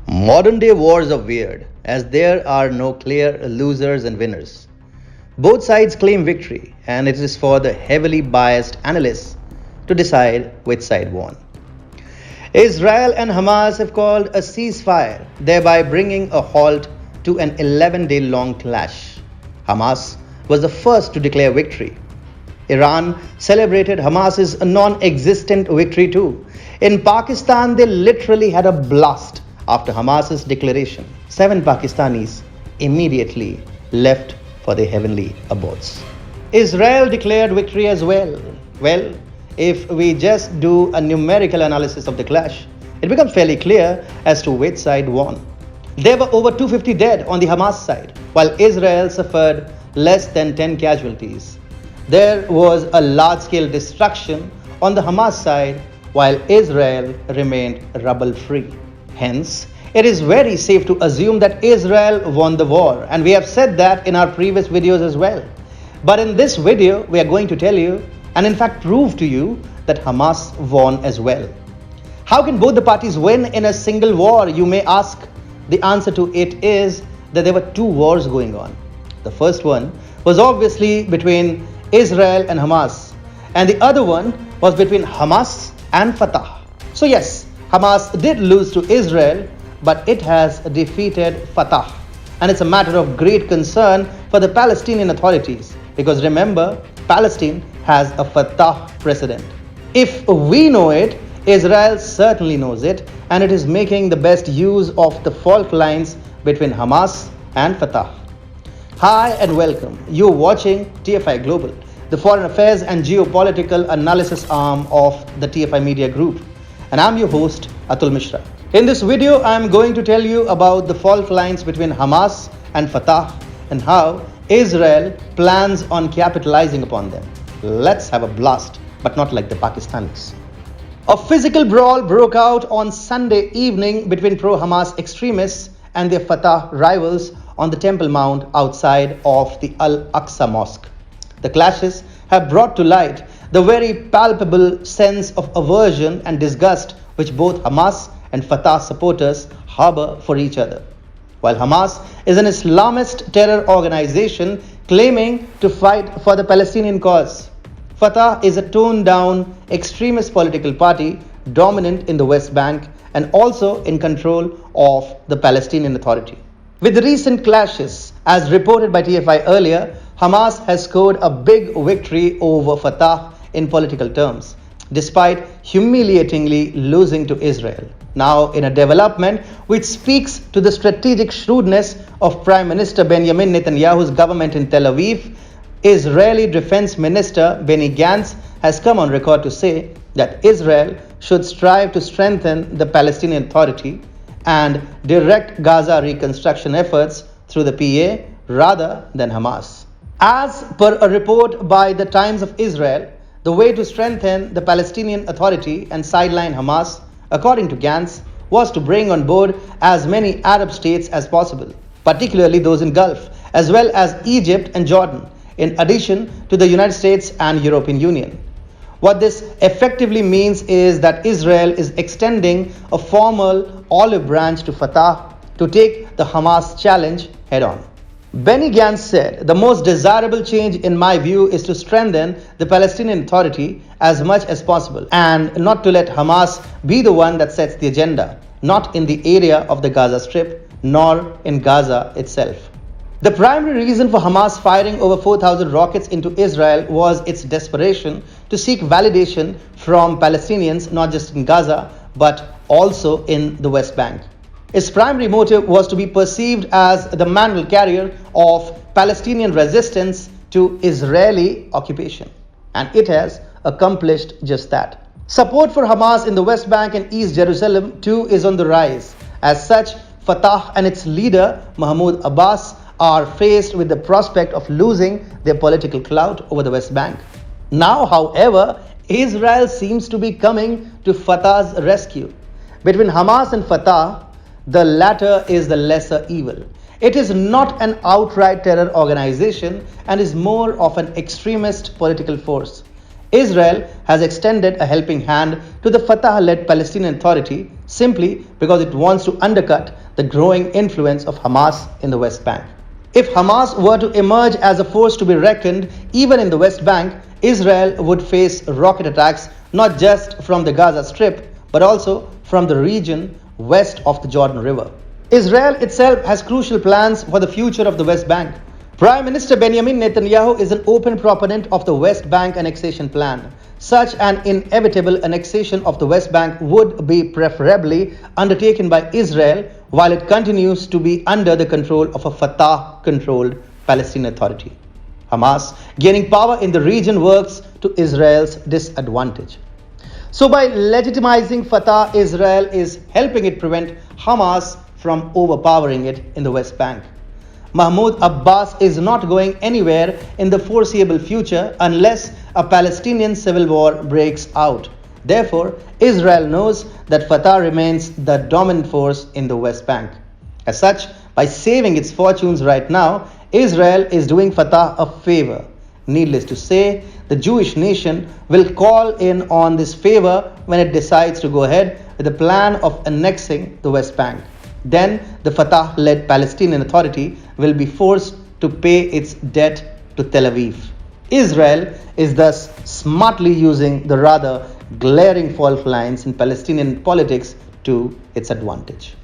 Modern day wars are weird as there are no clear losers and winners. Both sides claim victory, and it is for the heavily biased analysts to decide which side won. Israel and Hamas have called a ceasefire, thereby bringing a halt to an 11-day long clash. Hamas was the first to declare victory. Iran celebrated Hamas's non-existent victory too. In Pakistan, they literally had a blast after Hamas's declaration. 7 Pakistanis immediately left for their heavenly abodes. Israel declared victory as well. Well, if we just do a numerical analysis of the clash, it becomes fairly clear as to which side won. There were over 250 dead on the Hamas side, while Israel suffered less than 10 casualties. There was a large-scale destruction on the Hamas side, while Israel remained rubble-free. Hence, it is very safe to assume that Israel won the war, and we have said that in our previous videos as well. But in this video, we are going to tell you, and in fact prove to you, that Hamas won as well. How can both the parties win in a single war, you may ask? The answer to it is that there were 2 wars going on. The first one was obviously between Israel and Hamas, and the other one was between Hamas and Fatah. So yes, Hamas did lose to Israel, but it has defeated Fatah. And it's a matter of great concern for the Palestinian authorities, because remember, Palestine has a Fatah president. If we know it, Israel certainly knows it, and it is making the best use of the fault lines between Hamas and Fatah. Hi and welcome. You're watching TFI Global, the foreign affairs and geopolitical analysis arm of the TFI Media Group. And I'm your host, Atul Mishra. In this video, I'm going to tell you about the fault lines between Hamas and Fatah and how Israel plans on capitalizing upon them. Let's have a blast, but not like the Pakistanis. A physical brawl broke out on Sunday evening between pro-Hamas extremists and their Fatah rivals on the Temple Mount outside of the Al-Aqsa Mosque. The clashes have brought to light the very palpable sense of aversion and disgust which both Hamas and Fatah supporters harbor for each other. While Hamas is an Islamist terror organization claiming to fight for the Palestinian cause, Fatah is a toned-down extremist political party dominant in the West Bank and also in control of the Palestinian Authority. With the recent clashes, as reported by TFI earlier, Hamas has scored a big victory over Fatah in political terms, despite humiliatingly losing to Israel. Now, in a development which speaks to the strategic shrewdness of Prime Minister Benjamin Netanyahu's government in Tel Aviv, Israeli Defense Minister Benny Gantz has come on record to say that Israel should strive to strengthen the Palestinian Authority and direct Gaza reconstruction efforts through the PA rather than Hamas. As per a report by the Times of Israel, the way to strengthen the Palestinian Authority and sideline Hamas, according to Gantz, was to bring on board as many Arab states as possible, particularly those in Gulf, as well as Egypt and Jordan, in addition to the United States and European Union. What this effectively means is that Israel is extending a formal olive branch to Fatah to take the Hamas challenge head on. Benny Gantz said, "The most desirable change in my view is to strengthen the Palestinian Authority as much as possible and not to let Hamas be the one that sets the agenda, not in the area of the Gaza Strip, nor in Gaza itself." The primary reason for Hamas firing over 4,000 rockets into Israel was its desperation to seek validation from Palestinians not just in Gaza but also in the West Bank. Its primary motive was to be perceived as the manual carrier of Palestinian resistance to Israeli occupation, and it has accomplished just that. Support for Hamas in the West Bank and East Jerusalem too is on the rise. As such, Fatah and its leader Mahmoud Abbas are faced with the prospect of losing their political clout over the West Bank. Now, however, Israel seems to be coming to Fatah's rescue. Between Hamas and Fatah, the latter is the lesser evil. It is not an outright terror organization and is more of an extremist political force. Israel has extended a helping hand to the Fatah-led Palestinian Authority simply because it wants to undercut the growing influence of Hamas in the West Bank. If Hamas were to emerge as a force to be reckoned even in the West Bank, Israel would face rocket attacks not just from the Gaza Strip but also from the region west of the Jordan River. Israel itself has crucial plans for the future of the West Bank. Prime Minister Benjamin Netanyahu is an open proponent of the West Bank annexation plan. Such an inevitable annexation of the West Bank would be preferably undertaken by Israel while it continues to be under the control of a Fatah-controlled Palestinian Authority. Hamas gaining power in the region works to Israel's disadvantage. So by legitimizing Fatah, Israel is helping it prevent Hamas from overpowering it in the West Bank. Mahmoud Abbas is not going anywhere in the foreseeable future unless a Palestinian civil war breaks out. Therefore, Israel knows that Fatah remains the dominant force in the West Bank. As such, by saving its fortunes right now, Israel is doing Fatah a favor. Needless to say, the Jewish nation will call in on this favor when it decides to go ahead with the plan of annexing the West Bank. Then the Fatah-led Palestinian Authority will be forced to pay its debt to Tel Aviv. Israel is thus smartly using the rather glaring fault lines in Palestinian politics to its advantage.